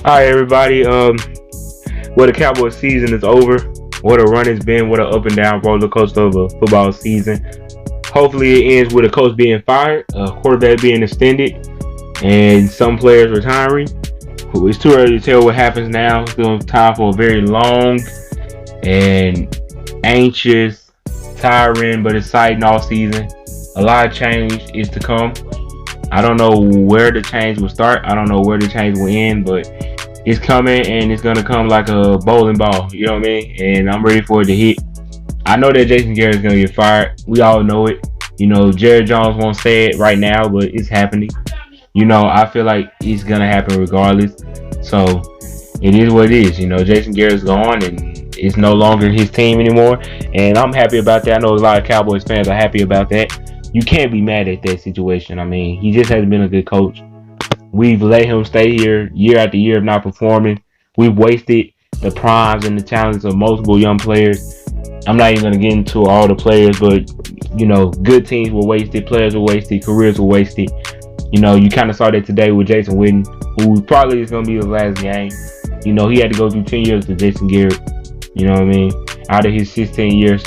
All right, everybody. Well, the Cowboys season is over. What a run it's been. What an up and down roller coaster of a football season. Hopefully, it ends with a coach being fired, a quarterback being extended, and some players retiring. It's too early to tell what happens now. It's going to time for a very long and anxious, tiring, but exciting off season. A lot of change is to come. I don't know where the change will start. I don't know where the change will end, but it's coming and it's gonna come like a bowling ball. You know what I mean? And I'm ready for it to hit. I know that Jason Garrett is gonna get fired. We all know it. You know, Jerry Jones won't say it right now, but it's happening. You know, I feel like it's gonna happen regardless. So it is what it is. You know, Jason Garrett's gone and it's no longer his team anymore. And I'm happy about that. I know a lot of Cowboys fans are happy about that. You can't be mad at that situation. I mean, he just hasn't been a good coach. We've let him stay here year after year of not performing. We've wasted the primes and the talents of multiple young players. I'm not even going to get into all the players, but, you know, good teams were wasted, players were wasted, careers were wasted. You know, you kind of saw that today with Jason Witten, who probably is going to be the last game. You know, he had to go through 10 years to Jason Garrett. You know what I mean? Out of his 16 years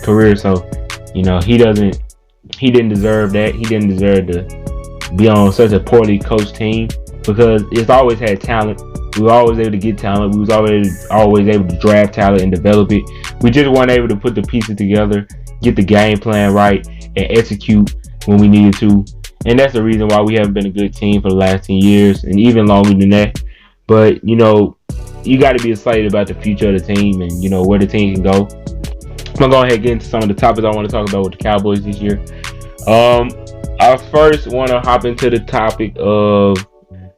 career. So, you know, he didn't deserve that. He didn't deserve to be on such a poorly coached team because it's always had talent. We were always able to get talent. We was always able to draft talent and develop it. We just weren't able to put the pieces together, get the game plan right, and execute when we needed to. And that's the reason why we haven't been a good team for the last 10 years and even longer than that. But, you know, you got to be excited about the future of the team and, you know, where the team can go. I'm going to go ahead and get into some of the topics I want to talk about with the Cowboys this year. I first want to hop into the topic of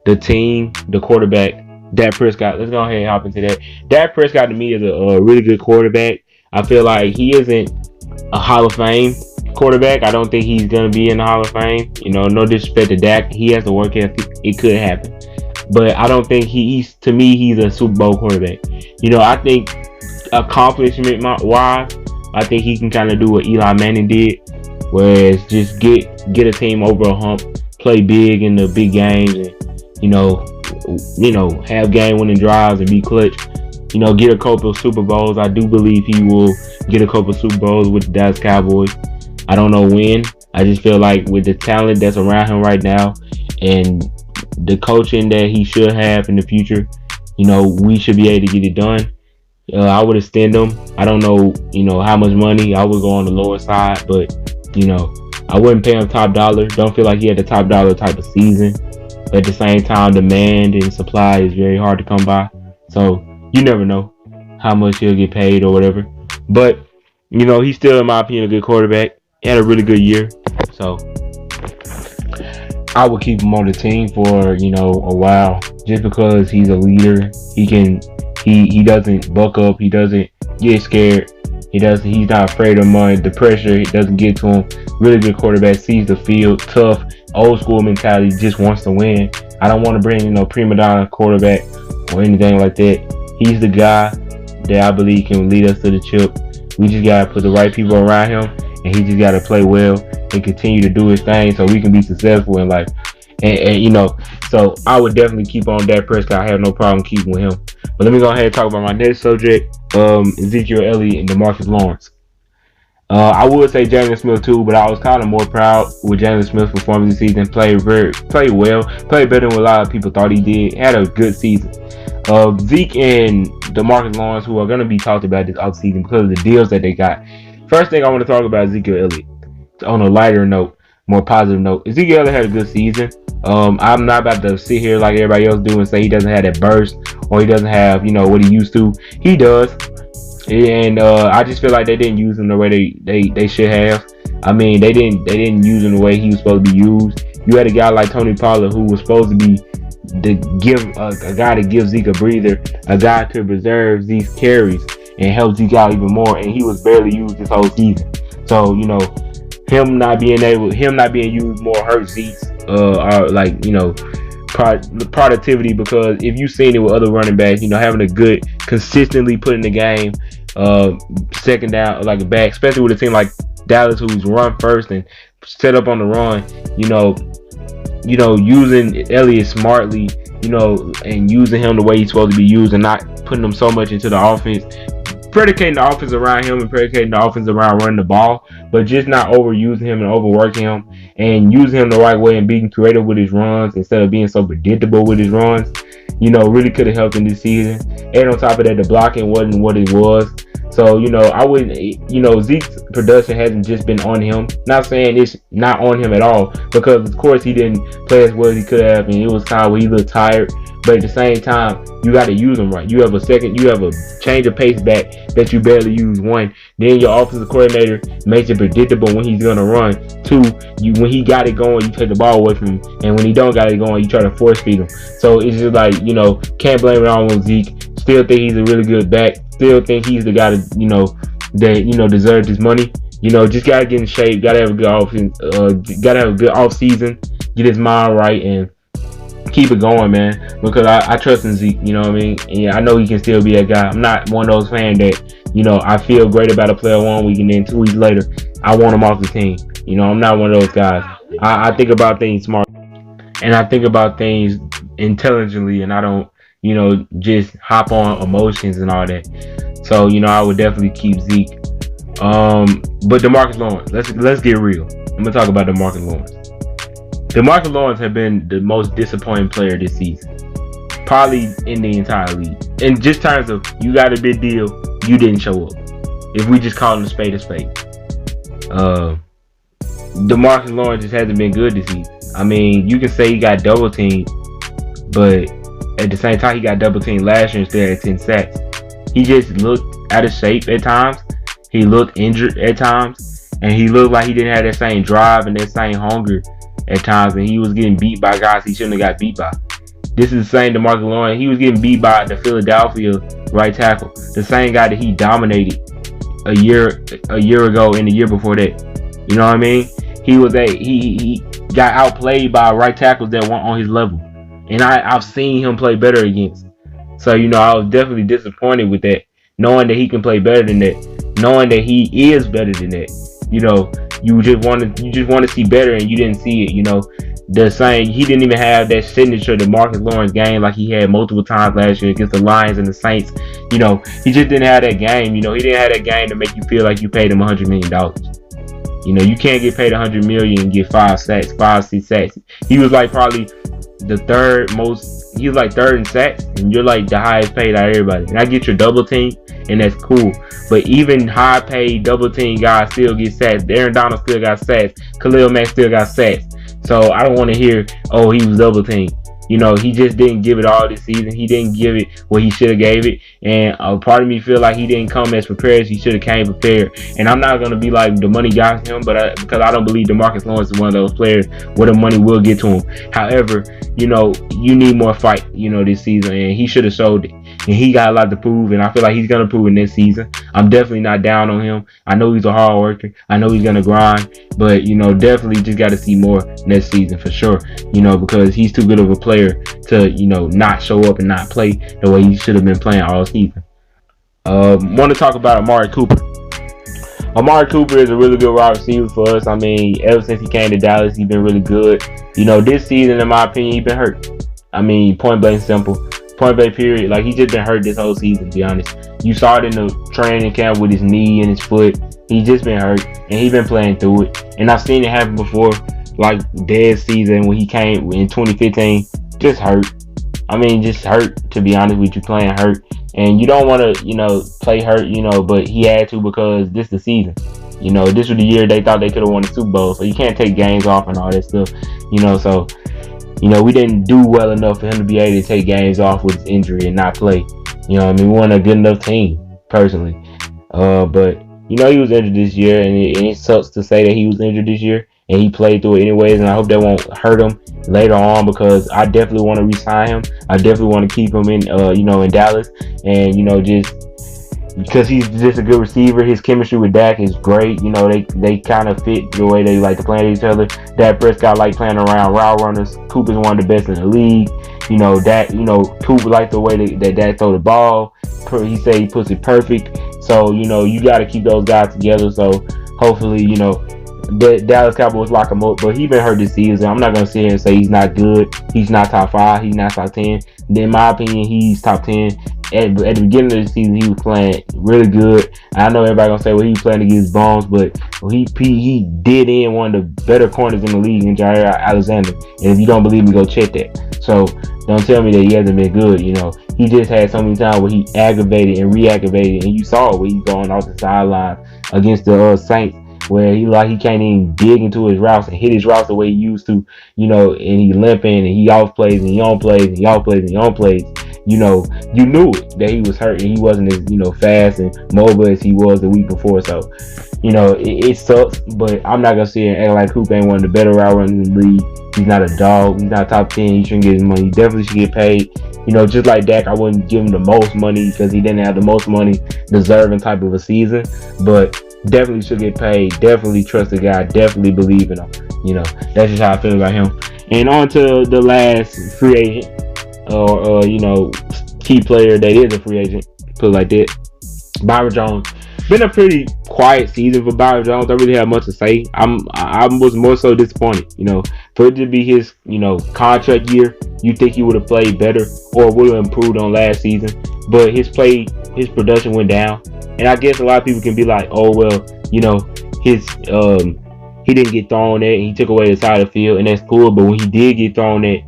the team, the quarterback, Dak Prescott. Let's go ahead and hop into that. Dak Prescott to me is a really good quarterback. I feel like he isn't a Hall of Fame quarterback. I don't think he's going to be in the Hall of Fame. You know, no disrespect to Dak. He has to work ethic. It could happen. But I don't think he's a Super Bowl quarterback. You know, I think accomplishment-wise, I think he can kind of do what Eli Manning did. Whereas just get a team over a hump, play big in the big games, and you know have game-winning drives and be clutch. You know, get a couple of Super Bowls. I do believe he will get a couple of Super Bowls with the Dallas Cowboys. I don't know when. I just feel like with the talent that's around him right now and the coaching that he should have in the future, you know, we should be able to get it done. I would extend him. I don't know, you know, how much money. I would go on the lower side, but you know, I wouldn't pay him top dollar. Don't feel like he had the top dollar type of season. But at the same time, demand and supply is very hard to come by. So you never know how much he'll get paid or whatever. But, you know, he's still, in my opinion, a good quarterback. He had a really good year. So I would keep him on the team for, you know, a while. Just because he's a leader. He doesn't buck up. He doesn't get scared. He's not afraid of the pressure. It doesn't get to him. Really good quarterback, sees the field, tough, old school mentality, just wants to win. I don't want to bring, you know, prima donna quarterback or anything like that. He's the guy that I believe can lead us to the chip. We just got to put the right people around him, and he just got to play well and continue to do his thing so we can be successful in life. And you know, so I would definitely keep on Dak Prescott. I have no problem keeping with him. But let me go ahead and talk about my next subject, Ezekiel Elliott and DeMarcus Lawrence. I would say Jalen Smith too, but I was kind of more proud with Jalen Smith's performance this season. Played well, played better than what a lot of people thought he did. Had a good season. Zeke and DeMarcus Lawrence, who are going to be talked about this offseason because of the deals that they got. First thing I want to talk about Ezekiel Elliott. On a lighter note, more positive note, Ezekiel Elliott had a good season. I'm not about to sit here like everybody else do and say he doesn't have that burst or he doesn't have, you know, what he used to. He does. And I just feel like they didn't use him the way they should have. I mean, they didn't use him the way he was supposed to be used. You had a guy like Tony Pollard who was supposed to be a guy to give Zeke a breather, a guy to preserve Zeke's carries and help Zeke out even more, and he was barely used this whole season. So, you know, him not being used more hurt Zeke's like, you know, productivity, because if you've seen it with other running backs, you know, having a good, consistently put in the game, second down, like a back, especially with a team like Dallas who's run first and set up on the run, you know, using Elliott smartly and using him the way he's supposed to be used and not putting him so much into the offense, predicating the offense around him and predicating the offense around running the ball, but just not overusing him and overworking him and using him the right way and being creative with his runs instead of being so predictable with his runs, really could have helped in this season. And on top of that, the blocking wasn't what it was. So, I wouldn't, Zeke's production hasn't just been on him. Not saying it's not on him at all, because of course he didn't play as well as he could have, and it was time where he looked tired. But at the same time, you got to use him right. You have a change of pace back that you barely use. One, then your offensive coordinator makes it predictable when he's gonna run. Two, when he got it going, you take the ball away from him, and when he don't got it going, you try to force feed him. So it's just like, can't blame it all on Zeke. Still think he's a really good back. Still think he's the guy that deserves his money. Just gotta get in shape. Gotta have a good off season. Get his mind right and keep it going, man. Because I trust in Zeke. You know what I mean? And I know he can still be a guy. I'm not one of those fans that I feel great about a player 1 week and then 2 weeks later I want him off the team. I'm not one of those guys. I think about things smart and I think about things intelligently, and I don't just hop on emotions and all that. So, I would definitely keep Zeke. But DeMarcus Lawrence, let's get real. I'm gonna talk about DeMarcus Lawrence. DeMarcus Lawrence has been the most disappointing player this season, probably in the entire league. In just terms of, you got a big deal, you didn't show up. If we just call him a spade, DeMarcus Lawrence just hasn't been good this season. I mean, you can say he got double teamed, but at the same time, he got double teamed last year instead of 10 sacks. He just looked out of shape at times. He looked injured at times. And he looked like he didn't have that same drive and that same hunger at times. And he was getting beat by guys he shouldn't have got beat by. This is the same DeMarcus Lawrence. He was getting beat by the Philadelphia right tackle. The same guy that he dominated a year ago and the year before that. You know what I mean? He got outplayed by right tackles that weren't on his level. And I've seen him play better against. So, I was definitely disappointed with that. Knowing that he can play better than that. Knowing that he is better than that. You just want to see better, and you didn't see it. The same, he didn't even have that signature DeMarcus Lawrence game like he had multiple times last year against the Lions and the Saints. He just didn't have that game. He didn't have that game to make you feel like you paid him $100 million. You can't get paid $100 million and get 5 sacks, 6 sacks. He was like probably the third most. He was like third in sacks, and you're like the highest paid out of everybody. And I get your double team, and that's cool. But even high paid double team guys still get sacks. Aaron Donald still got sacks. Khalil Mack still got sacks. So I don't want to hear, oh, he was double teamed. He just didn't give it all this season. He didn't give it what he should have gave it. And part of me feel like he didn't come as prepared as he should have came prepared. And I'm not going to be like the money got him, but because I don't believe DeMarcus Lawrence is one of those players where the money will get to him. However, you need more fight, this season. And he should have showed it. And he got a lot to prove, and I feel like he's going to prove it next season. I'm definitely not down on him. I know he's a hard worker. I know he's going to grind. But, definitely just got to see more next season for sure. Because he's too good of a player to, not show up and not play the way he should have been playing all season. Want to talk about Amari Cooper. Amari Cooper is a really good wide receiver for us. I mean, ever since he came to Dallas, he's been really good. This season, in my opinion, he's been hurt. I mean, point blank simple. Point blank period. Like, he's just been hurt this whole season, to be honest. You saw it in the training camp with his knee and his foot. He's just been hurt, and he's been playing through it. And I've seen it happen before, like dead season when he came in 2015. Just hurt. I mean, just hurt, to be honest with you, playing hurt. And you don't want to, play hurt, but he had to because this is the season. This was the year they thought they could have won the Super Bowl. So you can't take games off and all that stuff. So, we didn't do well enough for him to be able to take games off with his injury and not play. We weren't a good enough team, personally. But, he was injured this year, and it sucks to say that he was injured this year. And he played through it anyways, and I hope that won't hurt him later on, because I definitely want to re-sign him. I definitely want to keep him in, in Dallas, and just because he's just a good receiver. His chemistry with Dak is great. They kind of fit the way they like to play with each other. Dak Prescott like playing around route runners. Cooper's one of the best in the league. Dak, Cooper like the way that Dak throw the ball. He say he puts it perfect. So you got to keep those guys together. So hopefully, that Dallas Cowboys lock him up, but he been hurt this season. I'm not gonna sit here and say he's not good. He's not top 5. He's not top 10. In my opinion, he's top 10. At the beginning of the season, he was playing really good. I know everybody gonna say, well, he was playing against Bones, but he did in one of the better corners in the league in Jair Alexander. And if you don't believe me, go check that. So don't tell me that he hasn't been good. He just had so many times where he aggravated and reactivated, and you saw it when he's going off the sideline against the Saints, where he can't even dig into his routes and hit his routes the way he used to, and he limping and he off plays and he on plays and he off plays and he on plays. You knew it that he was hurt and he wasn't as fast and mobile as he was the week before. So it sucks, but I'm not gonna sit here and act like Coop ain't one of the better route runners in the league. He's not a dog. He's not top 10. He shouldn't get his money. He definitely should get paid. Just like Dak, I wouldn't give him the most money because he didn't have the most money deserving type of a season, but definitely should get paid. Definitely trust the guy. Definitely believe in him. That's just how I feel about him. And on to the last free agent, or key player that is a free agent. Put it like that. Byron Jones. Been a pretty quiet season for Byron Jones. I really have much to say. I was more so disappointed. For it to be his contract year, you think he would have played better or would have improved on last season. But his production went down. And I guess a lot of people can be like, oh well, his he didn't get thrown at, and he took away the side of the field, and that's cool. But when he did get thrown at,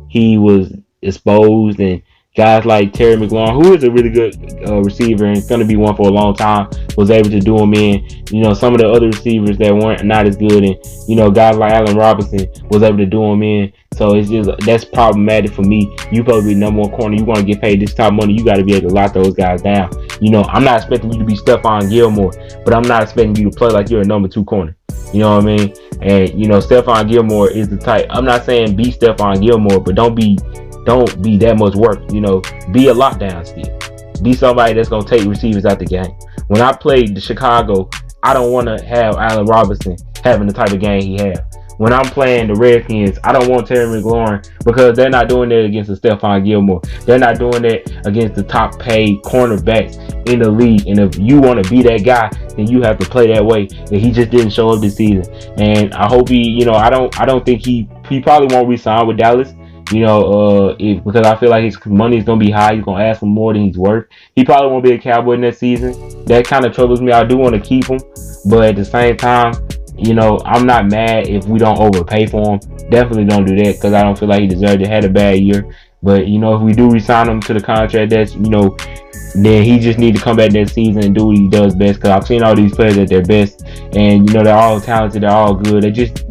he was exposed, and guys like Terry McLaurin, who is a really good receiver and is going to be one for a long time, was able to do him in. Some of the other receivers that weren't not as good, and guys like Allen Robinson was able to do him in. So it's just, that's problematic for me. You supposed to be number one corner. You want to get paid this top money. You got to be able to lock those guys down. I'm not expecting you to be Stephon Gilmore, but I'm not expecting you to play like you're a number 2 corner. You know what I mean? And Stephon Gilmore is the type. I'm not saying be Stephon Gilmore, but don't be that much work. Be a lockdown still. Be somebody that's gonna take receivers out the game. When I played the Chicago, I don't want to have Allen Robinson having the type of game he had. When I'm playing the Redskins, I don't want Terry McLaurin, because they're not doing that against the Stephon Gilmore. They're not doing that against the top paid cornerbacks in the league. And if you want to be that guy, then you have to play that way. And he just didn't show up this season. And I hope I don't think he probably won't re-sign with Dallas. Because I feel like his money is going to be high. He's going to ask for more than he's worth. He probably won't be a Cowboy next season. That kind of troubles me. I do want to keep him, but at the same time, I'm not mad if we don't overpay for him. Definitely don't do that, because I don't feel like he deserved it. Had a bad year. But, if we do re-sign him to the contract, that's, then he just need to come back next season and do what he does best. Because I've seen all these players at their best, and, they're all talented. They're all good. They just,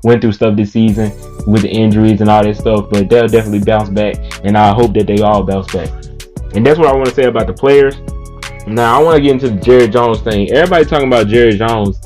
went through stuff this season with the injuries and all that stuff. But they'll definitely bounce back, and I hope that they all bounce back. And that's what I want to say about the players. Now, I want to get into the Jerry Jones thing. Everybody talking about Jerry Jones.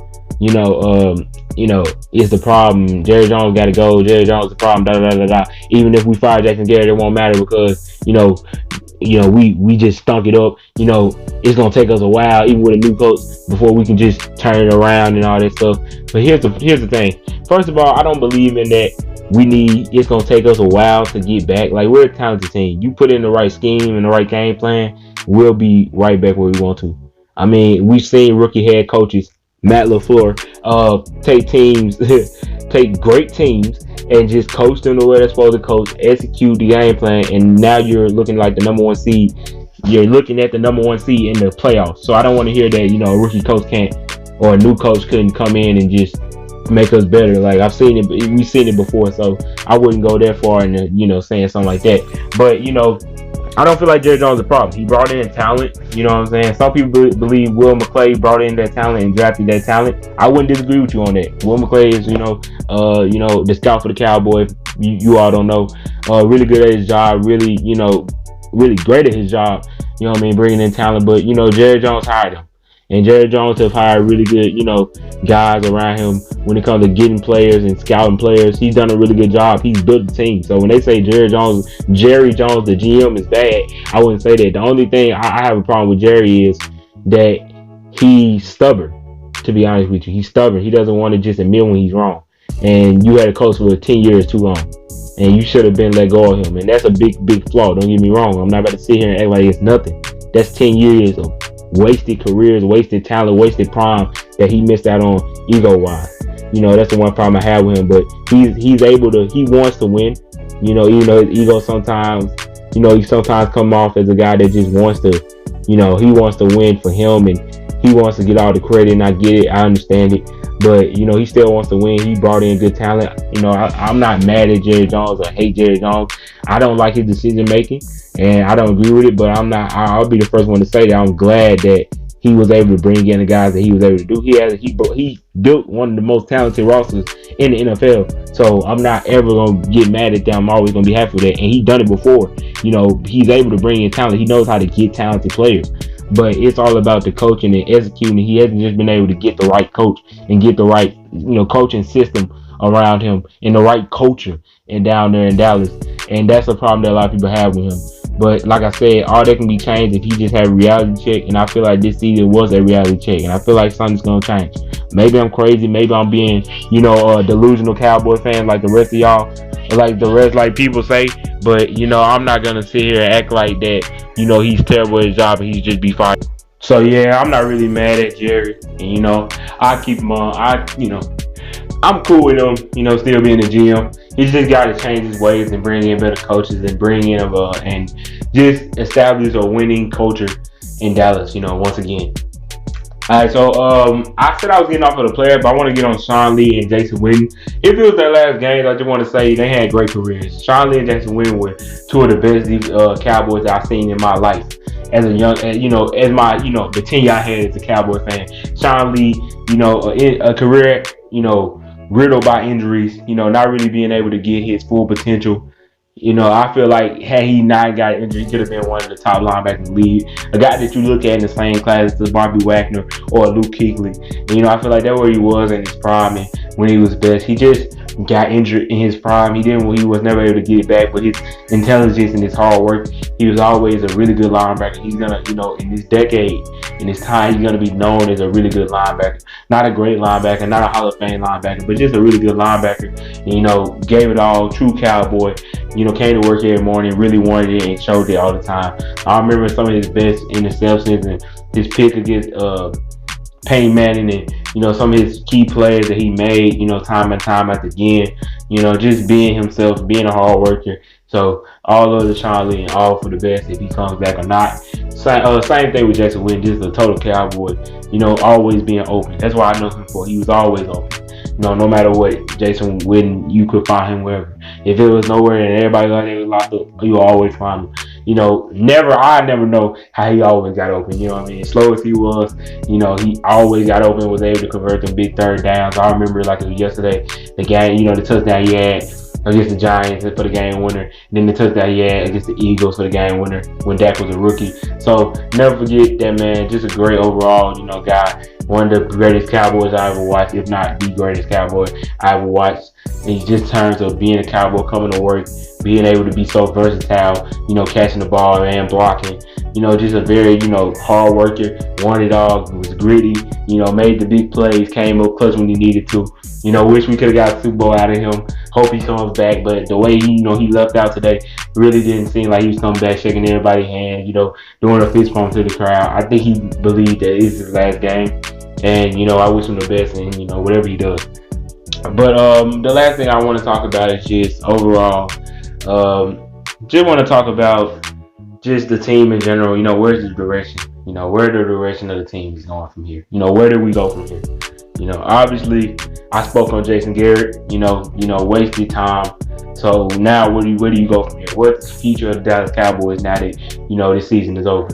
Is the problem. Jerry Jones got to go. Jerry Jones is the problem. Da da da da. Even if we fire Jackson Garrett, it won't matter, because we just stunk it up. It's gonna take us a while, even with a new coach, before we can just turn it around and all that stuff. But here's the thing. First of all, I don't believe in that. It's gonna take us a while to get back. Like, we're a talented team. You put in the right scheme and the right game plan, we'll be right back where we want to. I mean, we've seen rookie head coaches, Matt LaFleur, take great teams and just coach them the way they're supposed to coach, execute the game plan, and now you're looking like the number 1 seed. You're looking at the number 1 seed in the playoffs. So I don't want to hear that, a rookie coach can't, or a new coach couldn't come in and just make us better. Like, I've seen it, we've seen it before, so I wouldn't go that far into, saying something like that. But, I don't feel like Jerry Jones is a problem. He brought in talent, you know what I'm saying? Some people believe Will McClay brought in that talent and drafted that talent. I wouldn't disagree with you on that. Will McClay is, the scout for the Cowboys. You all don't know. Really good at his job, really, really great at his job, bringing in talent. But, Jerry Jones hired him. And Jerry Jones have hired really good, guys around him when it comes to getting players and scouting players. He's done a really good job. He's built the team. So when they say Jerry Jones, the GM, is bad, I wouldn't say that. The only thing I have a problem with Jerry is that he's stubborn, to be honest with you. He's stubborn. He doesn't want to just admit when he's wrong. And you had a coach for 10 years too long. And you should have been let go of him. And that's a big, big flaw. Don't get me wrong. I'm not about to sit here and act like it's nothing. That's 10 years of wasted careers, wasted talent, wasted prime that he missed out on ego-wise. That's the one problem I have with him. But he wants to win. Even though his ego sometimes, he sometimes come off as a guy that just wants to, he wants to win for him, and he wants to get all the credit. And I get it, I understand it. But he still wants to win. He brought in good talent. I'm not mad at Jerry Jones or hate Jerry Jones. I don't like his decision making, and I don't agree with it. But I'll be the first one to say that I'm glad that he was able to bring in the guys that he was able to do. He built one of the most talented rosters in the NFL. So I'm not ever gonna get mad at that. I'm always gonna be happy with that. And he done it before. He's able to bring in talent. He knows how to get talented players. But it's all about the coaching and executing. He hasn't just been able to get the right coach and get the right, coaching system around him and the right culture and down there in Dallas. And that's a problem that a lot of people have with him. But like I said, all that can be changed if he just had a reality check. And I feel like this season was a reality check. And I feel like something's going to change. Maybe I'm crazy. Maybe I'm being, a delusional Cowboy fan like the rest of y'all. Like people say. But, I'm not going to sit here and act like that, he's terrible at his job and he's just be fired. So, yeah, I'm not really mad at Jerry. And, I keep him on. I'm cool with him, still being the GM. He's just got to change his ways and bring in better coaches and bring in and just establish a winning culture in Dallas, once again. All right, so I said I was getting off of the player, but I want to get on Sean Lee and Jason Witten. If it was their last game, I just want to say they had great careers. Sean Lee and Jason Witten were two of the best Cowboys I've seen in my life. As a young, as my, the 10 year I had as a Cowboy fan. Sean Lee, a career, riddled by injuries, not really being able to get his full potential. I feel like had he not got injured, he could have been one of the top linebackers in the league. A guy that you look at in the same class as Bobby Wagner or Luke Kuechly. And, I feel like that's where he was in his prime and when he was best. He just got injured in his prime. He was never able to get it back, but his intelligence and his hard work, he was always a really good linebacker. He's gonna, in this decade, in this time, he's gonna be known as a really good linebacker. Not a great linebacker, not a Hall of Fame linebacker, but just a really good linebacker. And, gave it all, true Cowboy. Came to work every morning, really wanted it and showed it all the time. I remember some of his best interceptions and his pick against Peyton Manning and, some of his key plays that he made, time and time after again. Just being himself, being a hard worker. So all of the Sean Lee and all for the best if he comes back or not. Same thing with Jason Witten, just a total Cowboy, always being open. That's why I know him for. He was always open. No matter what, Jason Witten, you could find him wherever. If it was nowhere and everybody got there locked up, you always find him. I never know how he always got open. Slow as he was, he always got open, was able to convert them big third downs. I remember like it was yesterday, the game, the touchdown he had against the Giants for the game winner. And then the touchdown he had against the Eagles for the game winner when Dak was a rookie. So never forget that man, just a great overall, guy. One of the greatest Cowboys I ever watched, if not the greatest Cowboy I ever watched. In just terms of being a Cowboy, coming to work, being able to be so versatile, catching the ball and blocking. Just a very, hard worker, wanted it all, was gritty, made the big plays, came up clutch when he needed to. Wish we could have got a Super Bowl out of him. Hope he comes back, but the way he left out today really didn't seem like he was coming back, shaking everybody's hand, doing a fist bump to the crowd. I think he believed that it's his last game, and I wish him the best, and whatever he does. But the last thing I want to talk about is just overall, just want to talk about just the team in general. Where's the direction? Where the direction of the team is going from here. Where do we go from here? Obviously, I spoke on Jason Garrett. Wasted time. So now, where do you go from here? What's the future of the Dallas Cowboys now that this season is over?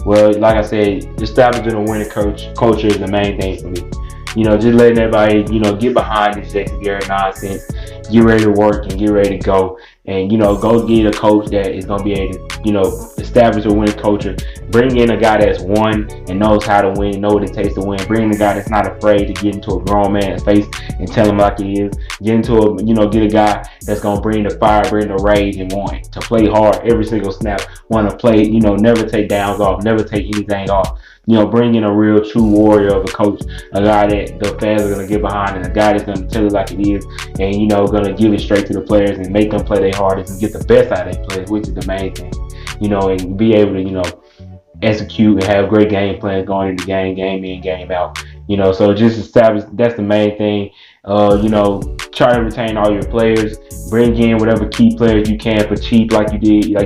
Well, like I said, establishing a winning culture is the main thing for me. Just letting everybody, get behind this Jason Garrett nonsense, get ready to work and get ready to go. And, go get a coach that is going to be able to, establish a winning culture. Bring in a guy that's won and knows how to win, know what it takes to win. Bring in a guy that's not afraid to get into a grown man's face and tell him like he is. Get a guy that's going to bring the fire, bring the rage and want to play hard every single snap. Want to play, never take downs off, never take anything off. Bring in a real true warrior of a coach, a guy that the fans are going to get behind and a guy that's going to tell it like it is and, going to give it straight to the players and make them play their hardest and get the best out of their players, which is the main thing, and be able to, execute and have great game plans going into game in, game out, So just establish, that's the main thing. Try to retain all your players. Bring in whatever key players you can for cheap, like you do,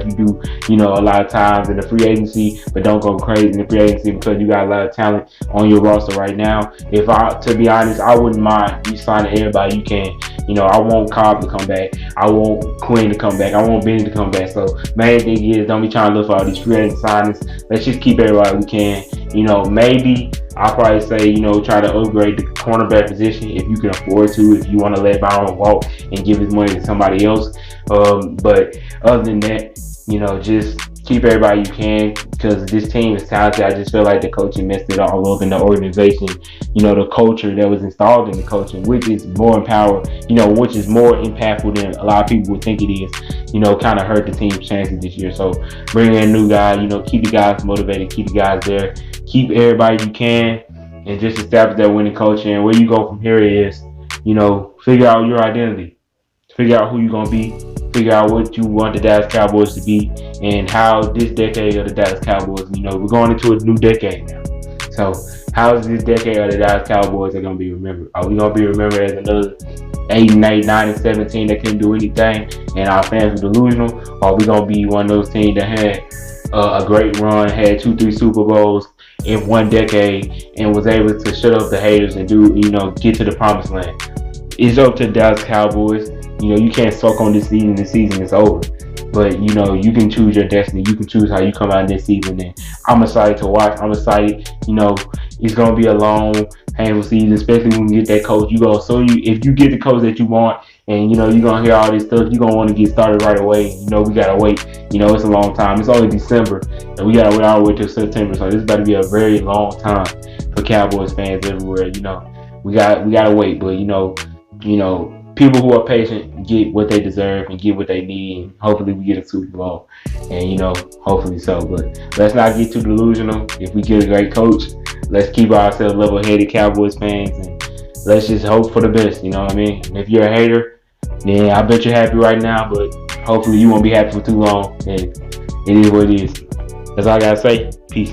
a lot of times in the free agency, but don't go crazy in the free agency because you got a lot of talent on your roster right now. To be honest, I wouldn't mind you signing everybody you can. I want Cobb to come back. I want Quinn to come back. I want Benny to come back. So main thing is, don't be trying to look for all these free agent signings. Let's just keep everybody we can. Maybe I'll probably say, try to upgrade the cornerback position if you can afford to, if you want to let Byron walk and give his money to somebody else. But other than that, just keep everybody you can, because this team is talented. I just feel like the coaching messed it all up in the organization. The culture that was installed in the coaching, which is more empowered, which is more impactful than a lot of people would think it is, kind of hurt the team's chances this year. So bring in a new guy, keep the guys motivated, keep the guys there, keep everybody you can, and just establish that winning culture. And where you go from here is, figure out your identity, figure out who you're going to be, figure out what you want the Dallas Cowboys to be, and how this decade of the Dallas Cowboys, we're going into a new decade now. So how is this decade of the Dallas Cowboys are going to be remembered? Are we going to be remembered as another 8-8, 9-17 that couldn't do anything and our fans were delusional? Or are we going to be one of those teams that had a great run, had 2-3 Super Bowls in one decade, and was able to shut up the haters and get to the promised land? It's up to the Dallas Cowboys. You can't suck on this season. This season is over. But, you can choose your destiny. You can choose how you come out this season. And I'm excited to watch. I'm excited. It's going to be a long, painful season, especially when you get that coach. If you get the coach that you want, and, you're going to hear all this stuff, you're going to want to get started right away. We got to wait. It's a long time. It's only December, and we got to wait all the way till September. So this is about to be a very long time for Cowboys fans everywhere. We got to wait. But, people who are patient get what they deserve and get what they need. And hopefully we get a Super Bowl, and hopefully so. But let's not get too delusional. If we get a great coach, let's keep ourselves level-headed Cowboys fans, and let's just hope for the best. You know what I mean? And if you're a hater, then I bet you're happy right now, but hopefully you won't be happy for too long. And it is what it is. That's all I gotta say. Peace.